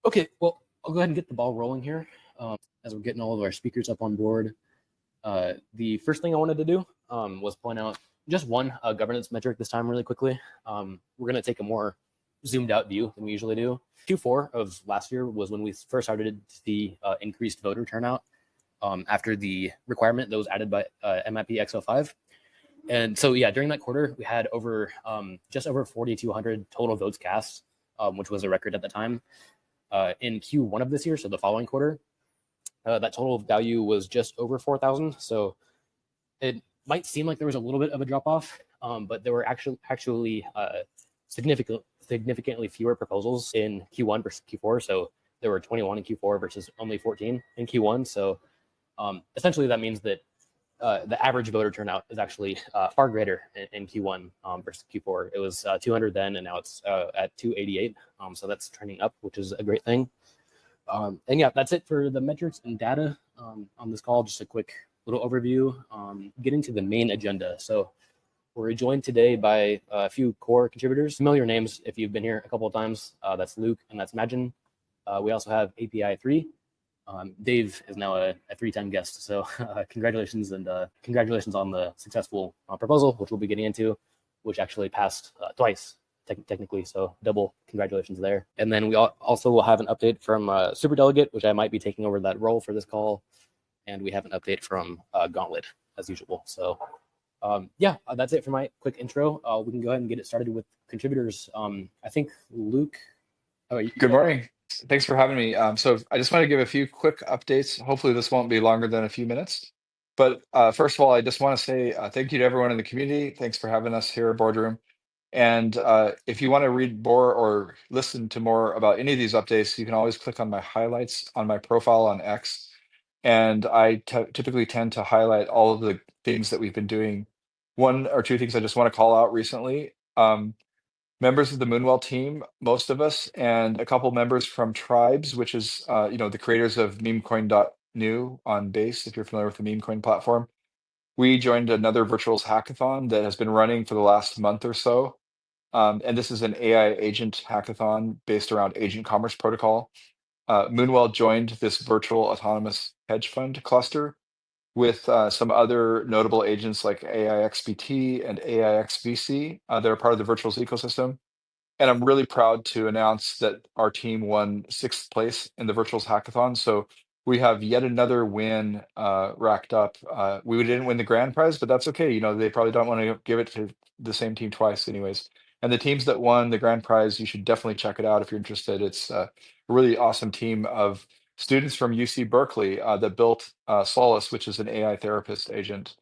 Okay, well, I'll go ahead and get the ball rolling here as we're getting all of our speakers up on board. The first thing I wanted to do was point out just one governance metric this time really quickly. We're going to take a more zoomed out view than we usually do. Q4 of last year was when we first started to see increased voter turnout after the requirement that was added by MIP X05. And so, yeah, during that quarter, we had just over 4,200 total votes cast, which was a record at the time. In Q1 of this year, so the following quarter, that total value was just over 4,000. So it might seem like there was a little bit of a drop off, but there were actually significantly fewer proposals in Q1 versus Q4. So there were 21 in Q4 versus only 14 in Q1. So essentially that means that the average voter turnout is actually far greater in Q1 versus Q4. It was 200 then, and now it's at 288. So that's trending up, which is a great thing. And yeah, that's it for the metrics and data on this call. Just a quick little overview. Getting to the main agenda. So we're joined today by a few core contributors, familiar names if you've been here a couple of times. That's Luke and that's Majin. We also have API 3. Dave is now a 3-time guest, so congratulations and congratulations on the successful proposal, which we'll be getting into, which actually passed twice technically, so double congratulations there. And then we also will have an update from Super Delegate, which I might be taking over that role for this call, and we have an update from Gauntlet as usual. So yeah, that's it for my quick intro. We can go ahead and get it started with contributors. I think Luke. Good morning. Thanks for having me. So I just want to give a few quick updates. Hopefully this won't be longer than a few minutes. But first of all, I just want to say thank you to everyone in the community. Thanks for having us here at Boardroom. And if you want to read more or listen to more about any of these updates, you can always click on my highlights on my profile on X. And I typically tend to highlight all of the things that we've been doing. One or two things I just want to call out recently. Members of the Moonwell team, most of us, and a couple members from Tribes, which is the creators of memecoin.new on Base, if you're familiar with the memecoin platform. We joined another virtuals hackathon that has been running for the last month or so. And this is an AI agent hackathon based around agent commerce protocol. Moonwell joined this virtual autonomous hedge fund cluster with some other notable agents like AIXBT and AIXVC that are part of the virtuals ecosystem. And I'm really proud to announce that our team won 6th place in the virtuals hackathon. So we have yet another win racked up. We didn't win the grand prize, but that's okay. They probably don't want to give it to the same team twice anyways. And the teams that won the grand prize, you should definitely check it out if you're interested. It's a really awesome team of students from UC Berkeley that built Solace, which is an AI therapist agent.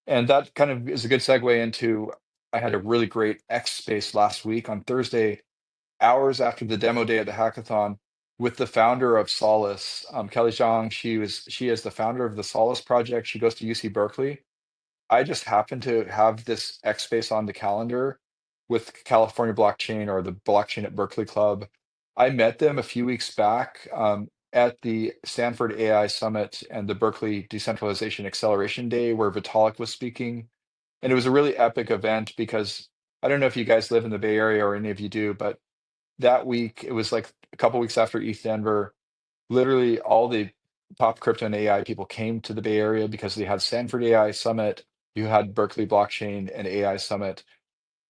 And that kind of is a good segue into, I had a really great X space last week on Thursday, hours after the demo day at the hackathon, with the founder of Solace, Kelly Zhang. She is the founder of the Solace project. She goes to UC Berkeley. I just happened to have this X space on the calendar with California Blockchain, or the Blockchain at Berkeley Club. I met them a few weeks back at the Stanford AI Summit and the Berkeley Decentralization Acceleration Day, where Vitalik was speaking. And it was a really epic event because I don't know if you guys live in the Bay Area or any of you do, but that week, it was like a couple weeks after ETH Denver, literally all the top crypto and AI people came to the Bay Area because they had Stanford AI Summit, you had Berkeley Blockchain and AI Summit.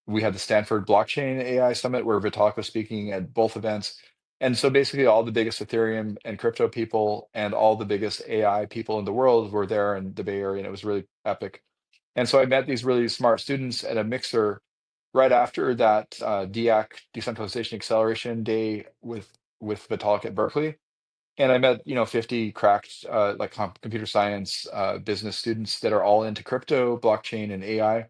We had the Stanford Blockchain AI Summit where Vitalik was speaking at both events. And so basically all the biggest Ethereum and crypto people and all the biggest AI people in the world were there in the Bay Area, and it was really epic. And so I met these really smart students at a mixer right after that DAC, Decentralization Acceleration Day with Vitalik at Berkeley. And I met 50 cracked computer science business students that are all into crypto, blockchain, and AI.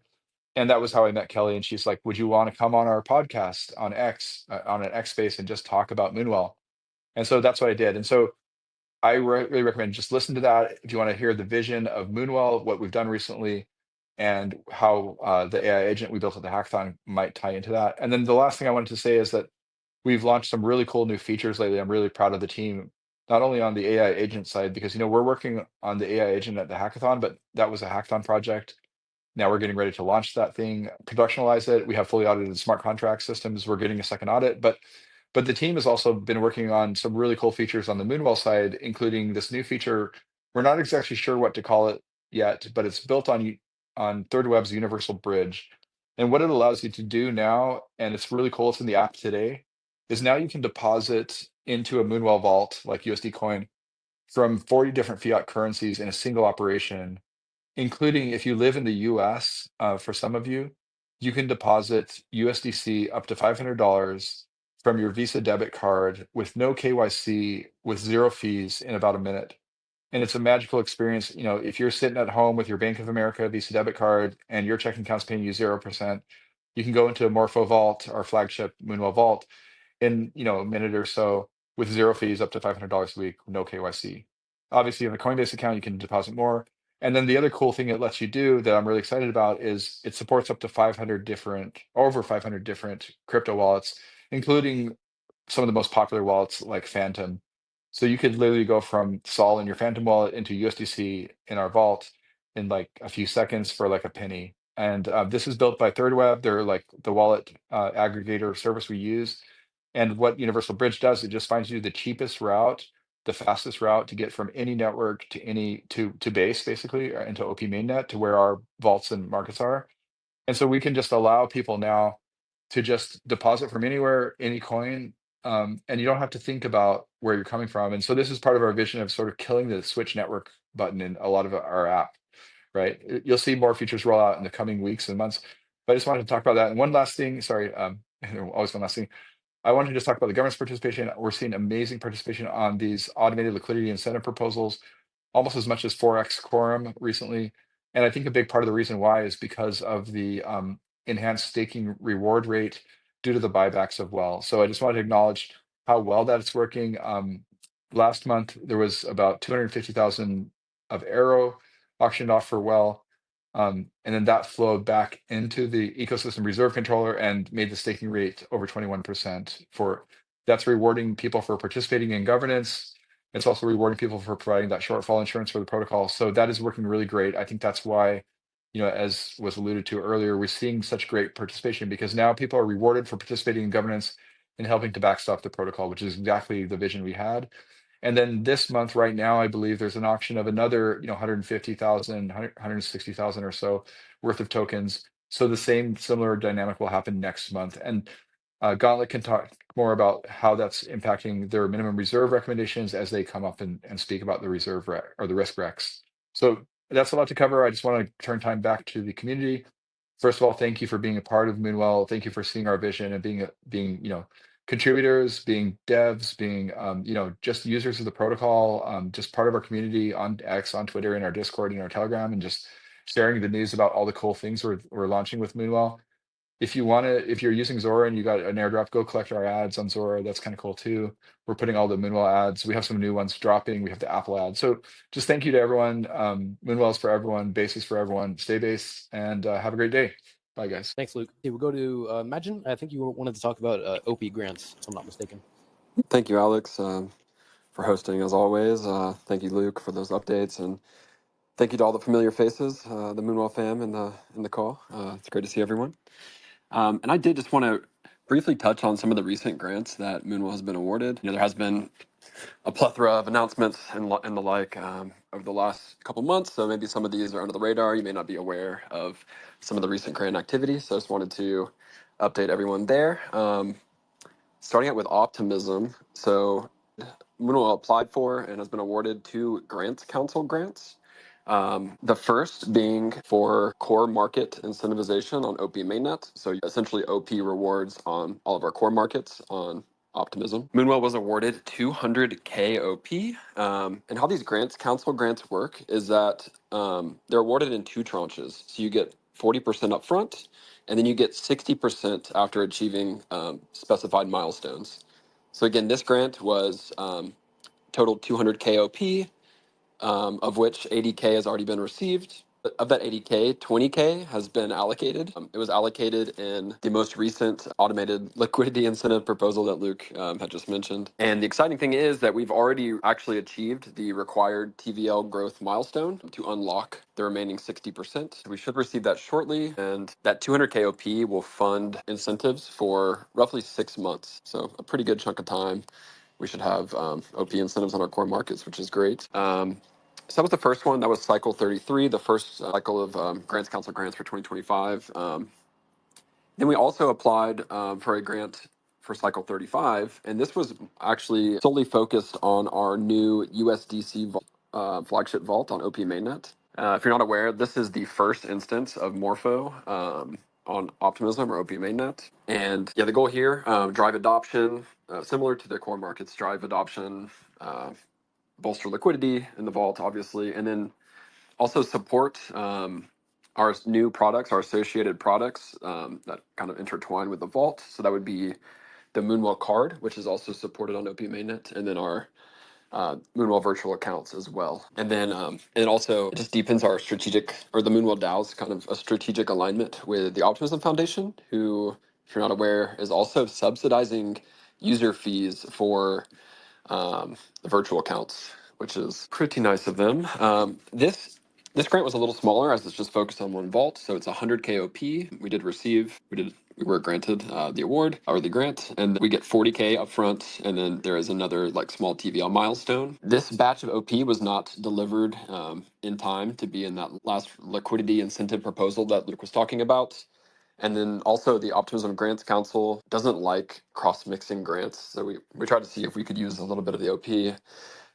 And that was how I met Kelly. And she's like, "Would you want to come on our podcast on X, on an X space, and just talk about Moonwell?" And so that's what I did. And so I really recommend just listen to that if you want to hear the vision of Moonwell, what we've done recently, and how the AI agent we built at the hackathon might tie into that. And then the last thing I wanted to say is that we've launched some really cool new features lately. I'm really proud of the team, not only on the AI agent side, because we're working on the AI agent at the hackathon, but that was a hackathon project. Now we're getting ready to launch that thing, productionalize it. We have fully audited smart contract systems. We're getting a second audit, but But the team has also been working on some really cool features on the Moonwell side, including this new feature. We're not exactly sure what to call it yet, but it's built on Third Web's Universal Bridge. And what it allows you to do now, and it's really cool, it's in the app today, is now you can deposit into a Moonwell vault like USD Coin from 40 different fiat currencies in a single operation, including if you live in the US, for some of you, you can deposit USDC up to $500 from your Visa debit card with no KYC, with zero fees in about a minute. And it's a magical experience. You know, if you're sitting at home with your Bank of America Visa debit card and your checking account's paying you 0%, you can go into a Morpho Vault, our flagship Moonwell Vault, in a minute or so with zero fees up to $500 a week, no KYC. Obviously, you have a Coinbase account, you can deposit more. And then the other cool thing it lets you do that I'm really excited about is it supports up to over 500 different crypto wallets, including some of the most popular wallets like Phantom. So you could literally go from Sol in your Phantom wallet into USDC in our vault in like a few seconds for like a penny. And this is built by ThirdWeb. They're like the wallet aggregator service we use. And what Universal Bridge does, it just finds you the cheapest route, the fastest route to get from any network to to base, basically, or into OP mainnet to where our vaults and markets are. And so we can just allow people now to just deposit from anywhere, any coin, and you don't have to think about where you're coming from. And so this is part of our vision of sort of killing the switch network button in a lot of our app, right? You'll see more features roll out in the coming weeks and months. But I just wanted to talk about that. And one last thing, sorry, always one last thing. I wanted to just talk about the government's participation. We're seeing amazing participation on these automated liquidity incentive proposals, almost as much as Forex Quorum recently. And I think a big part of the reason why is because of the enhanced staking reward rate due to the buybacks of Well. So I just wanted to acknowledge how well that it's working. Last month, there was about 250,000 of Arrow auctioned off for Well. And then that flowed back into the ecosystem reserve controller and made the staking rate over 21% for that's rewarding people for participating in governance. It's also rewarding people for providing that shortfall insurance for the protocol. So that is working really great. I think that's why, as was alluded to earlier, we're seeing such great participation because now people are rewarded for participating in governance and helping to backstop the protocol, which is exactly the vision we had. And then this month, right now, I believe there's an auction of another, 150,000, 160,000 or so worth of tokens. So the same similar dynamic will happen next month. And Gauntlet can talk more about how that's impacting their minimum reserve recommendations as they come up and speak about the reserve or the risk recs. So that's a lot to cover. I just want to turn time back to the community. First of all, thank you for being a part of Moonwell. Thank you for seeing our vision and being contributors, being devs, being just users of the protocol, just part of our community on X, on Twitter, in our Discord, in our Telegram, and just sharing the news about all the cool things we're launching with Moonwell. If you're using Zora and you got an airdrop, go collect our ads on Zora. That's kind of cool too. We're putting all the Moonwell ads. We have some new ones dropping. We have the Apple ad. So just thank you to everyone. Moonwell is for everyone. Base is for everyone. Stay base and have a great day. Bye, guys. Thanks, Luke. Okay, we'll go to Majin. I think you wanted to talk about OP grants, if I'm not mistaken. Thank you, Alex, for hosting as always. Thank you, Luke, for those updates, and thank you to all the familiar faces, the Moonwell fam in the call. It's great to see everyone. And I did just want to briefly touch on some of the recent grants that Moonwell has been awarded. There has been a plethora of announcements and the like over the last couple months. So maybe some of these are under the radar. You may not be aware of some of the recent grant activity. So I just wanted to update everyone there. Starting out with optimism. So Moonwell applied for and has been awarded 2 Grants Council grants. The first being for core market incentivization on OP mainnet. So essentially OP rewards on all of our core markets on Optimism. Moonwell was awarded 200K OP. And how these council grants work is that they're awarded in 2 tranches. So you get 40% upfront, and then you get 60% after achieving specified milestones. So again, this grant was total 200K OP, of which 80K has already been received. Of that 80K, 20K has been allocated. It was allocated in the most recent automated liquidity incentive proposal that Luke had just mentioned. And the exciting thing is that we've already actually achieved the required TVL growth milestone to unlock the remaining 60%. We should receive that shortly, and that 200K OP will fund incentives for roughly 6 months. So a pretty good chunk of time. We should have OP incentives on our core markets, which is great. So that was the first one. That was cycle 33, the first cycle of Grants Council grants for 2025. Then we also applied for a grant for cycle 35, and this was actually solely focused on our new USDC flagship vault on OP mainnet. If you're not aware, this is the first instance of Morpho on Optimism or OP mainnet. And yeah, the goal here, drive adoption, similar to the core markets, drive adoption, bolster liquidity in the vault, obviously, and then also support our new products, our associated products that kind of intertwine with the vault. So that would be the Moonwell card, which is also supported on OP mainnet, and then our Moonwell virtual accounts as well. And then it also just deepens our strategic, or the Moonwell DAO's kind of a strategic alignment with the Optimism Foundation, who, if you're not aware, is also subsidizing user fees for the virtual accounts, which is pretty nice of them. This grant was a little smaller as it's just focused on one vault, so it's 100K OP. We were granted the award or the grant, and we get 40K upfront, and then there is another like small TVL milestone. This batch of OP was not delivered in time to be in that last liquidity incentive proposal that Luke was talking about. And then also the Optimism Grants Council doesn't like cross-mixing grants. So we tried to see if we could use a little bit of the OP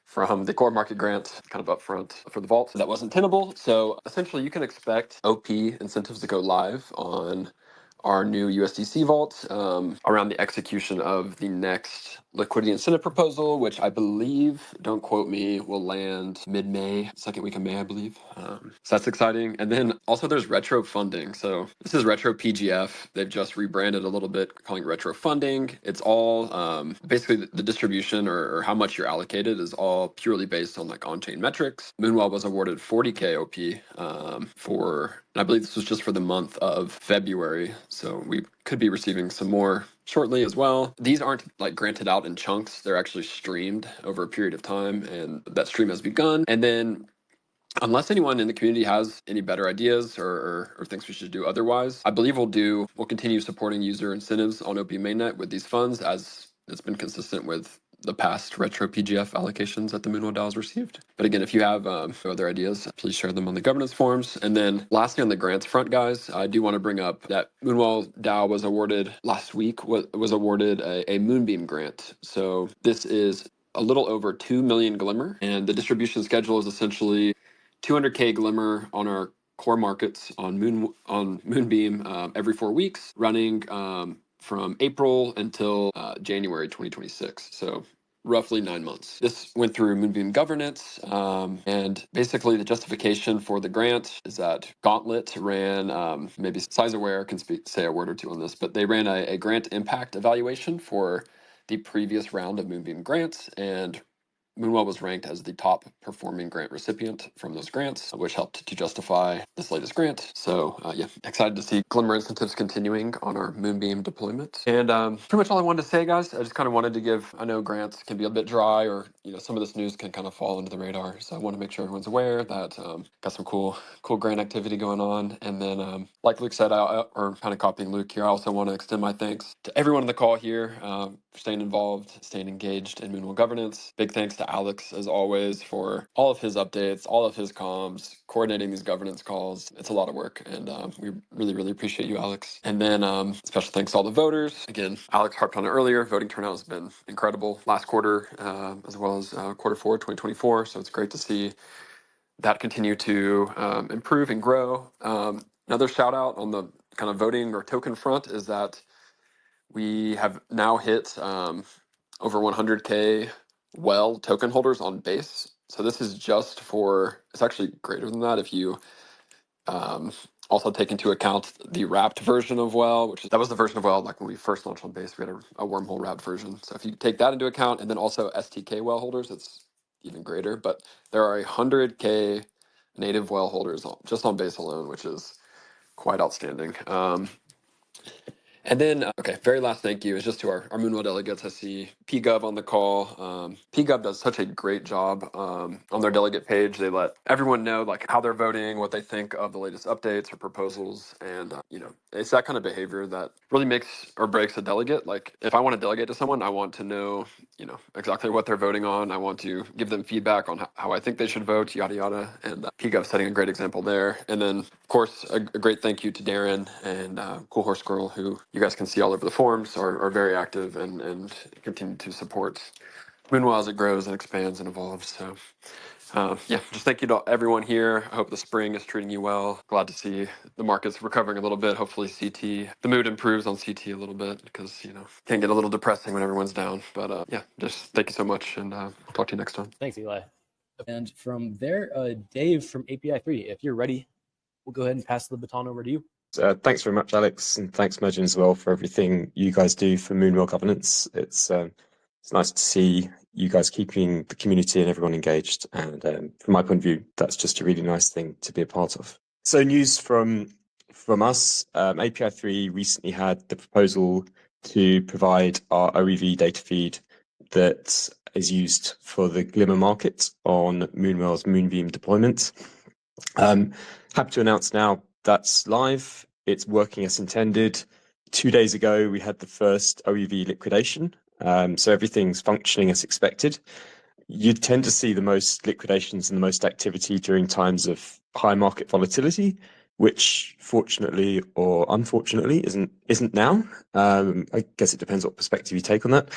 from the core market grant kind of upfront for the vault. So that wasn't tenable. So essentially you can expect OP incentives to go live on our new USDC vault around the execution of the next liquidity incentive proposal, which I believe, don't quote me, will land mid-May, second week of May, I believe. So that's exciting. And then also there's retro funding. So this is retro PGF. They've just rebranded a little bit, calling it retro funding. It's all basically the distribution or how much you're allocated is all purely based on like on-chain metrics. Moonwell was awarded 40K OP for, and I believe this was just for the month of February. So we could be receiving some more shortly as well. These aren't like granted out in chunks. They're actually streamed over a period of time, and that stream has begun. And then unless anyone in the community has any better ideas or thinks we should do otherwise, I believe we'll continue supporting user incentives on OP mainnet with these funds as it's been consistent with the past retro PGF allocations that the Moonwell DAO has received. But again, if you have other ideas, please share them on the governance forums. And then lastly, on the grants front, guys, I do want to bring up that Moonwell DAO was awarded last week, was awarded a Moonbeam grant. So this is a little over 2 million Glimmer, and the distribution schedule is essentially 200K Glimmer on our core markets on Moonbeam every 4 weeks, running from April until January 2026. So roughly 9 months. This went through Moonbeam governance, and basically the justification for the grant is that Gauntlet ran, maybe SizeAware can say a word or two on this, but they ran a grant impact evaluation for the previous round of Moonbeam grants, and Moonwell was ranked as the top performing grant recipient from those grants, which helped to justify this latest grant. So yeah, excited to see Glimmer incentives continuing on our Moonbeam deployment. And pretty much all I wanted to say, guys. I just kind of wanted to give, I know grants can be a bit dry, or some of this news can kind of fall under the radar. So I want to make sure everyone's aware that got some cool grant activity going on. And then like Luke said, or kind of copying Luke here, I also want to extend my thanks to everyone on the call here for staying involved, staying engaged in Moonwell governance. Big thanks to Alex, as always, for all of his updates, all of his comms, coordinating these governance calls. It's a lot of work, and we really, really appreciate you, Alex. And then special thanks to all the voters. Again, Alex harped on it earlier. Voting turnout has been incredible last quarter, as well as quarter four, 2024. So it's great to see that continue to improve and grow. Another shout out on the kind of voting or token front is that we have now hit over 100K well token holders on base. So this is just for, it's actually greater than that if you also take into account the wrapped version of well, that was the version of well like when we first launched on base. We had a wormhole wrapped version. So if you take that into account, and then also STK well holders, it's even greater. But there are 100K native well holders just on base alone, which is quite outstanding. And then, okay, very last thank you is just to our Moonwell delegates. I see PGov on the call. PGov does such a great job on their delegate page. They let everyone know like how they're voting, what they think of the latest updates or proposals. And, it's that kind of behavior that really makes or breaks a delegate. Like if I want to delegate to someone, I want to know, exactly what they're voting on. I want to give them feedback on how I think they should vote, yada, yada. And PGov setting a great example there. And then, of course, a great thank you to Darren and Cool Horse Girl, who you guys can see all over the forums, are very active and continue to support Moonwell as it grows and expands and evolves. So, just thank you to everyone here. I hope the spring is treating you well. Glad to see the markets recovering a little bit. Hopefully the mood improves on CT a little bit because, can get a little depressing when everyone's down. But just thank you so much, and I'll talk to you next time. Thanks, Eli. And from there, Dave from API 3, if you're ready, we'll go ahead and pass the baton over to you. Thanks very much, Alex, and thanks, Majin, as well, for everything you guys do for Moonwell governance. It's nice to see you guys keeping the community and everyone engaged. And from my point of view, that's just a really nice thing to be a part of. So news from us, API 3 recently had the proposal to provide our OEV data feed that is used for the Glimmer market on Moonwell's Moonbeam deployment. Happy to announce now that's live. It's working as intended. 2 days ago, we had the first OEV liquidation. So everything's functioning as expected. You tend to see the most liquidations and the most activity during times of high market volatility, which fortunately or unfortunately isn't now. I guess it depends what perspective you take on that.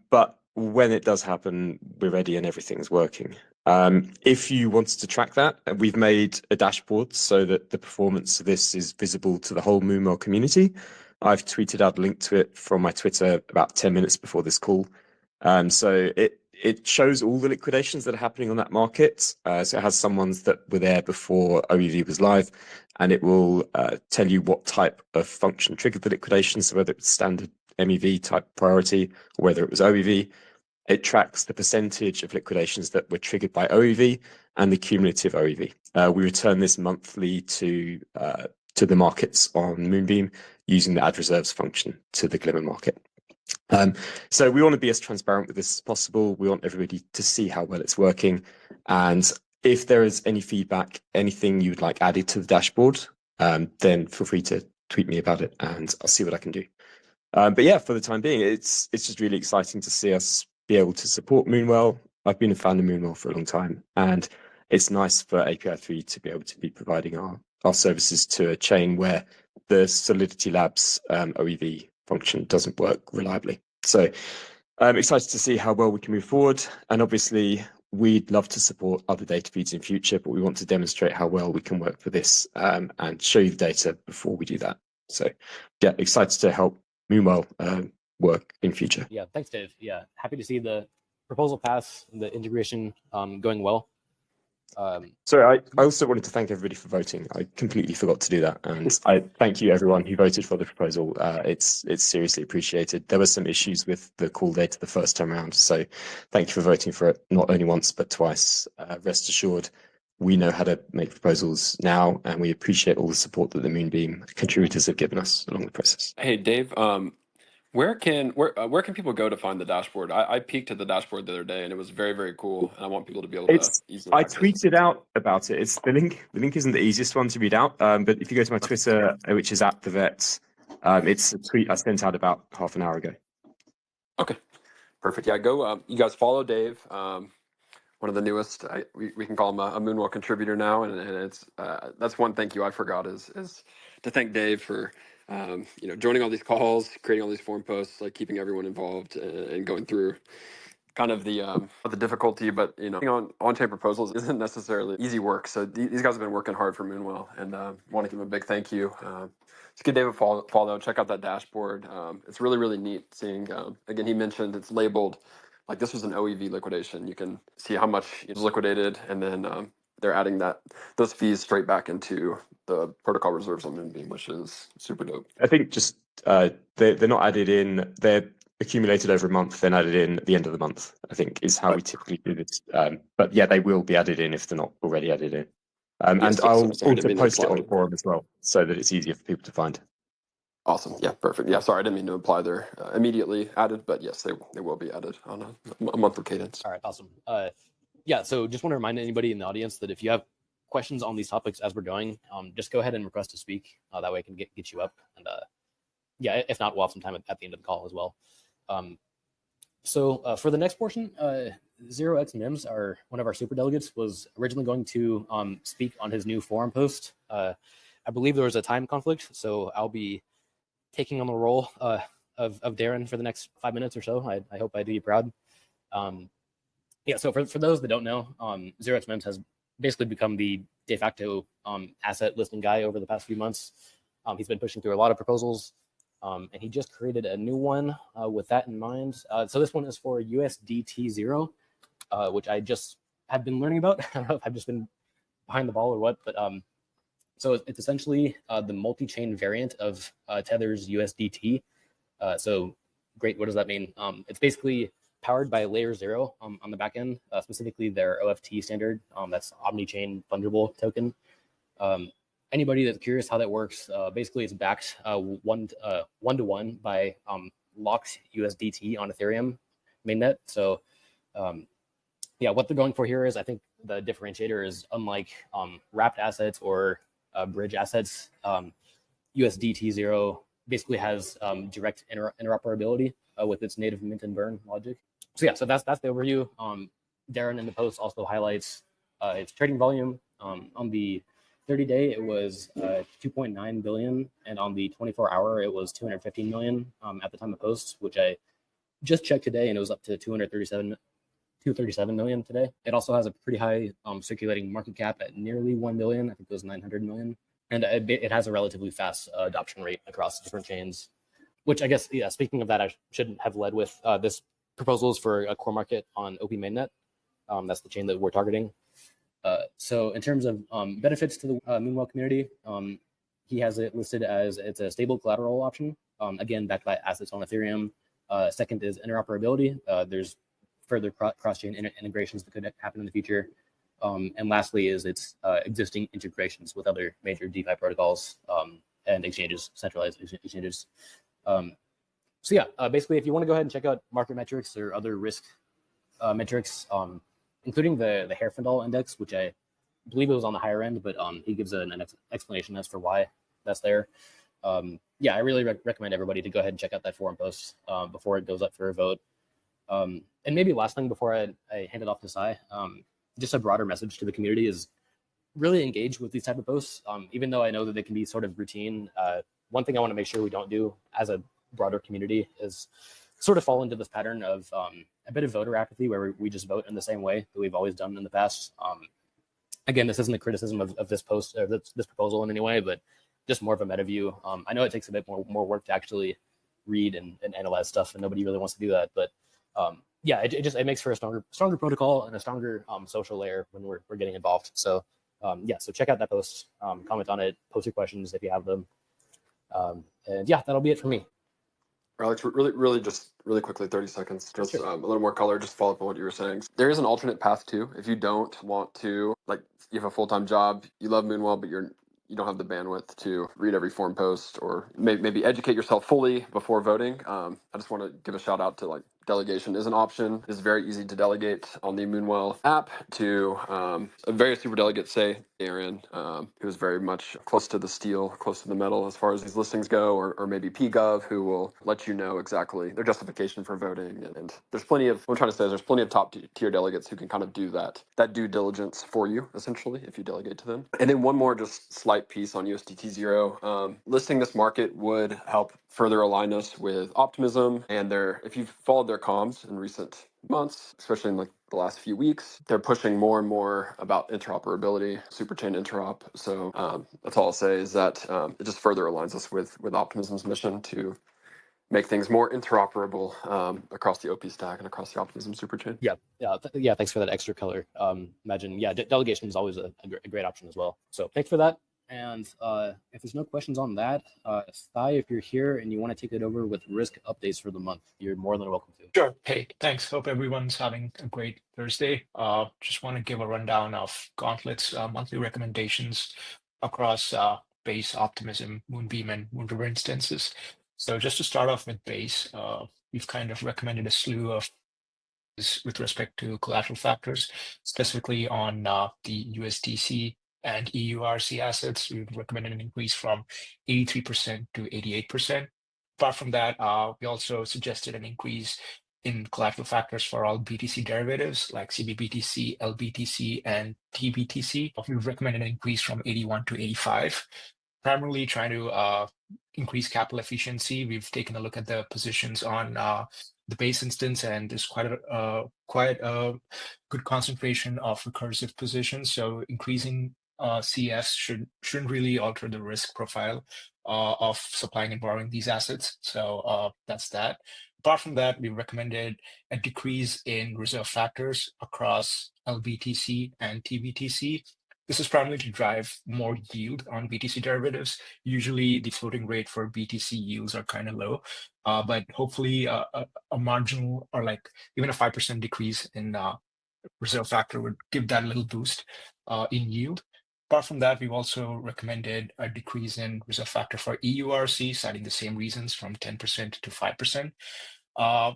But when it does happen, we're ready and everything's working. If you wanted to track that, we've made a dashboard so that the performance of this is visible to the whole Moonwell community. I've tweeted out a link to it from my Twitter about 10 minutes before this call. So it shows all the liquidations that are happening on that market. So it has some ones that were there before OEV was live, and it will tell you what type of function triggered the liquidation, so whether it's standard MEV type priority or whether it was OEV. It tracks the percentage of liquidations that were triggered by OEV and the cumulative OEV. We return this monthly to the markets on Moonbeam using the add reserves function to the Glimmer market. So we want to be as transparent with this as possible. We want everybody to see how well it's working. And if there is any feedback, anything you would like added to the dashboard, then feel free to tweet me about it and I'll see what I can do. But yeah, for the time being, it's just really exciting to see us be able to support Moonwell. I've been a fan of Moonwell for a long time, and it's nice for API 3 to be able to be providing our services to a chain where the Solidity Labs OEV function doesn't work reliably. So I'm excited to see how well we can move forward. And obviously, we'd love to support other data feeds in future, but we want to demonstrate how well we can work for this and show you the data before we do that. So yeah, excited to help Moonwell work in future. Yeah, thanks, Dave. Yeah, happy to see the proposal pass, the integration going well. Sorry, I also wanted to thank everybody for voting. I completely forgot to do that, and I thank you everyone who voted for the proposal. It's seriously appreciated. There were some issues with the call data the first time around, so thank you for voting for it not only once but twice. Rest assured, we know how to make proposals now, and we appreciate all the support that the Moonbeam contributors have given us along the process. Hey, Dave, where can people go to find the dashboard? I peeked at the dashboard the other day, and it was very, very cool. And I want people to be able to easily. I tweeted out about it. It's the link. The link isn't the easiest one to read out, but if you go to my Twitter, which is @thevets, it's a tweet I sent out about half an hour ago. Okay, perfect. Yeah, go. You guys follow Dave. One of the newest. We can call him a Moonwell contributor now, and it's that's one thank you I forgot is to thank Dave for joining all these calls, creating all these forum posts, like keeping everyone involved and going through kind of the difficulty. But on-chain proposals isn't necessarily easy work. So these guys have been working hard for Moonwell, and want to give them a big thank you. It's good, David. Follow. Check out that dashboard. It's really, really neat seeing. Again, he mentioned it's labeled. Like this was an OEV liquidation. You can see how much is liquidated, and then they're adding those fees straight back into the protocol reserves on Moonbeam, which is super dope. I think just they're not added in. They're accumulated over a month, then added in at the end of the month, I think is how we typically do this. But yeah, they will be added in if they're not already added in. And I'll Sorry, I didn't also mean to post it on imply. the forum as well, so that it's easier for people to find. Awesome. Yeah, perfect. Yeah, sorry, I didn't mean to imply they're immediately added, but yes, they will be added on a monthly cadence. All right, awesome. Yeah, so just want to remind anybody in the audience that if you have questions on these topics as we're going, just go ahead and request to speak. That way I can get you up. And yeah, if not, we'll have some time at the end of the call as well. So for the next portion, 0x Mims, one of our super delegates, was originally going to speak on his new forum post. I believe there was a time conflict, so I'll be taking on the role of Darren for the next 5 minutes or so. I hope I do you proud. Yeah, so for those that don't know, 0x Mims has basically become the de facto asset listing guy over the past few months. He's been pushing through a lot of proposals, and he just created a new one with that in mind. So this one is for USDT0, which I just have been learning about. I don't know if I've just been behind the ball or what, but so it's essentially the multi-chain variant of Tether's USDT. So great, what does that mean? It's basically powered by Layer 0 on the back end, specifically their OFT standard. That's Omni-Chain Fungible Token. Anybody that's curious how that works, basically it's backed one-to-one by locked USDT on Ethereum mainnet. So yeah, what they're going for here is, I think the differentiator is, unlike wrapped assets or bridge assets, USDT0 basically has direct interoperability with its native mint and burn logic. So yeah, so that's the overview. Darren in the post also highlights its trading volume. On the 30-day, it was 2.9 billion, and on the 24-hour, it was 215 million at the time of post, which I just checked today, and it was up to 237 million today. It also has a pretty high circulating market cap at nearly 1 billion. I think it was 900 million. And it has a relatively fast adoption rate across different chains, which I guess, yeah, speaking of that, I shouldn't have led with this proposal is for a core market on OP mainnet. That's the chain that we're targeting. So in terms of benefits to the Moonwell community, he has it listed as it's a stable collateral option, again, backed by assets on Ethereum. Second is interoperability. There's further cross-chain integrations that could happen in the future. And lastly is its existing integrations with other major DeFi protocols and exchanges, centralized exchanges. So yeah, basically, if you want to go ahead and check out market metrics or other risk metrics, including the Herfindahl index, which I believe it was on the higher end, but he gives an explanation as for why that's there. Yeah, I really recommend everybody to go ahead and check out that forum post before it goes up for a vote. And maybe last thing before I hand it off to Sai, just a broader message to the community is really engage with these type of posts. Even though I know that they can be sort of routine, one thing I want to make sure we don't do as a broader community is sort of fall into this pattern of a bit of voter apathy where we just vote in the same way that we've always done in the past. Again, this isn't a criticism of this post or this proposal in any way, but just more of a meta view. I know it takes a bit more work to actually read and analyze stuff, and nobody really wants to do that. But yeah, it makes for a stronger protocol and a stronger social layer when we're getting involved. So yeah, so check out that post, comment on it, post your questions if you have them, and yeah, that'll be it for me. Alex, really quickly, 30 seconds, just a little more color, just follow up on what you were saying. There is an alternate path too. If you don't want to, like, you have a full-time job, you love Moonwell, but you don't have the bandwidth to read every forum post or maybe educate yourself fully before voting. I just want to give a shout out to, like, delegation is an option. It's very easy to delegate on the Moonwell app to various super delegates, say Aaron, who is very much close to the steel, close to the metal as far as these listings go, or maybe PGov, who will let you know exactly their justification for voting. And there's plenty of, what I'm trying to say is there's plenty of top tier delegates who can kind of do that due diligence for you, essentially, if you delegate to them. And then one more just slight piece on USDT0. Listing this market would help further align us with Optimism, and if you've followed their comms in recent months, especially in like the last few weeks, they're pushing more and more about interoperability, superchain interop. So that's all I'll say is that it just further aligns us with Optimism's mission to make things more interoperable across the OP stack and across the Optimism superchain. Yeah. Thanks for that extra color, Majin. Yeah, delegation is always a great option as well. So thanks for that. And if there's no questions on that, Thai, if you're here and you want to take it over with risk updates for the month, you're more than welcome to. Sure. Hey, thanks. Hope everyone's having a great Thursday. Just want to give a rundown of Gauntlet's monthly recommendations across base, optimism, moonbeam, and moonriver instances. So just to start off with base, we've kind of recommended a slew of with respect to collateral factors, specifically on the USDC and EURC assets. We've recommended an increase from 83% to 88%. Apart from that, we also suggested an increase in collateral factors for all BTC derivatives like CBBTC, LBTC, and TBTC. We've recommended an increase from 81 to 85, primarily trying to increase capital efficiency. We've taken a look at the positions on the base instance, and there's quite a good concentration of recursive positions. So increasing CS shouldn't really alter the risk profile of supplying and borrowing these assets. So that's that. Apart from that, we recommended a decrease in reserve factors across LBTC and TBTC. This is primarily to drive more yield on BTC derivatives. Usually the floating rate for BTC yields are kind of low, but hopefully a marginal or like even a 5% decrease in reserve factor would give that a little boost in yield. Apart from that, we've also recommended a decrease in reserve factor for EURC, citing the same reasons from 10% to 5%.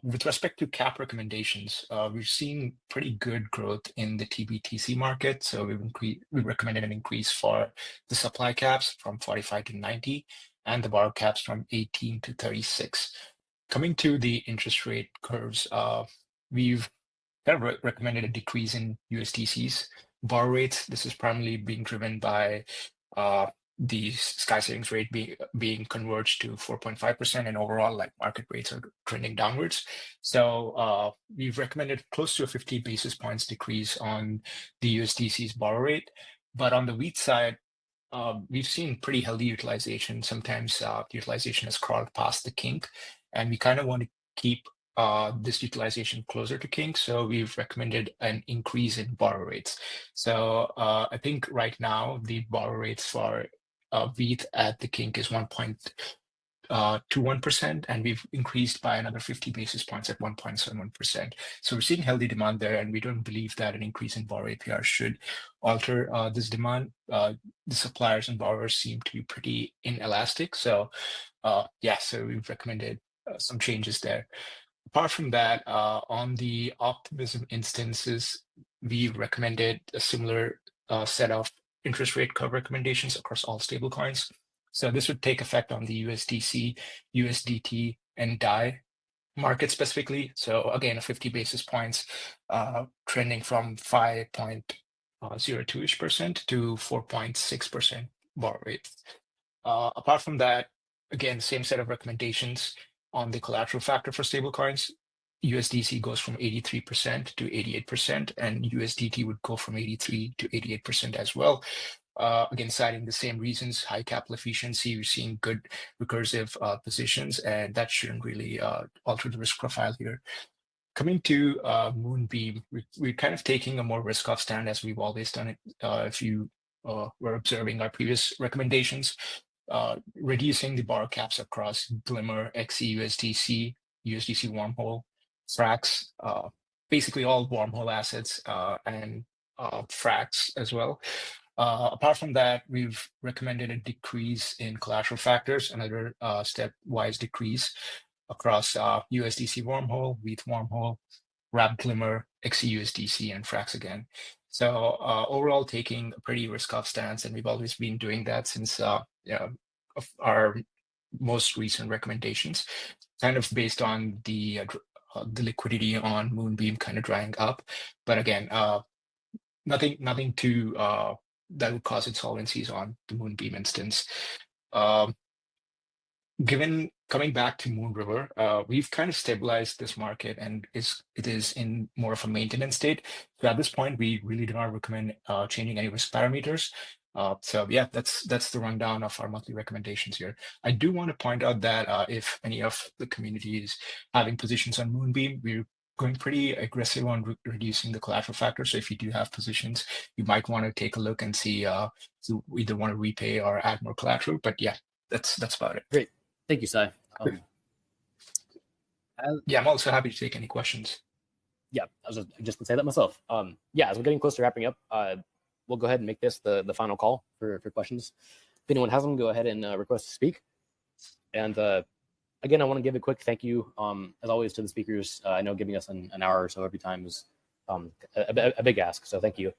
With respect to cap recommendations, we're seeing pretty good growth in the TBTC market. So we recommended an increase for the supply caps from 45 to 90 and the borrow caps from 18 to 36. Coming to the interest rate curves, we've kind of recommended a decrease in USDC's borrow rates. This is primarily being driven by the sky savings rate being converged to 4.5%, and overall like market rates are trending downwards. So we've recommended close to a 50 basis points decrease on the USDC's borrow rate. But on the wheat side, we've seen pretty healthy utilization. Sometimes utilization has crawled past the kink, and we kind of want to keep this utilization closer to kink. So we've recommended an increase in borrow rates. So I think right now the borrow rates for wheat at the kink is 1.21%, and we've increased by another 50 basis points at 1.71%. So we're seeing healthy demand there, and we don't believe that an increase in borrow APR should alter this demand. The suppliers and borrowers seem to be pretty inelastic. So yeah, so we've recommended some changes there. Apart from that, on the optimism instances, we recommended a similar set of interest rate curve recommendations across all stablecoins. So this would take effect on the USDC, USDT, and DAI market specifically. So again, a 50 basis points trending from 5.02% to 4.6% borrow rate. Apart from that, again, same set of recommendations on the collateral factor for stablecoins. USDC goes from 83% to 88%, and USDT would go from 83 to 88% as well. Again, citing the same reasons, high capital efficiency, we're seeing good recursive positions, and that shouldn't really alter the risk profile here. Coming to Moonbeam, we're kind of taking a more risk-off stand as we've always done it. If you were observing our previous recommendations, reducing the borrow caps across Glimmer, XEUSDC, USDC Wormhole, Frax, basically all Wormhole assets and Frax as well. Apart from that, we've recommended a decrease in collateral factors, another stepwise decrease across USDC Wormhole, Wheat Wormhole, Wrap Glimmer, XEUSDC, and Frax again. So overall, taking a pretty risk-off stance, and we've always been doing that since our most recent recommendations, kind of based on the liquidity on Moonbeam kind of drying up. But again, nothing to that would cause insolvencies on the Moonbeam instance. Coming back to Moonriver, we've kind of stabilized this market, and it is in more of a maintenance state. So at this point, we really do not recommend changing any risk parameters. So yeah, that's the rundown of our monthly recommendations here. I do want to point out that if any of the community is having positions on Moonbeam, we're going pretty aggressive on reducing the collateral factor. So if you do have positions, you might want to take a look and see you either want to repay or add more collateral. But yeah, that's about it. Great. Thank you, Sai. Yeah, I'm also happy to take any questions. Yeah, I was just gonna say that myself. Yeah, as we're getting close to wrapping up, we'll go ahead and make this the final call for questions. If anyone has them, go ahead and request to speak. And again, I want to give a quick thank you, as always, to the speakers. I know giving us an hour or so every time is a big ask, so thank you.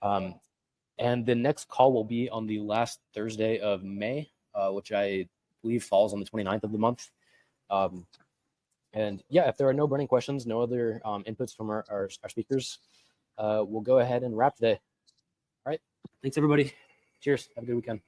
And the next call will be on the last Thursday of May, which I believe falls on the 29th of the month. And yeah, if there are no burning questions, no other inputs from our speakers, we'll go ahead and wrap today. All right. Thanks, everybody. Cheers. Have a good weekend.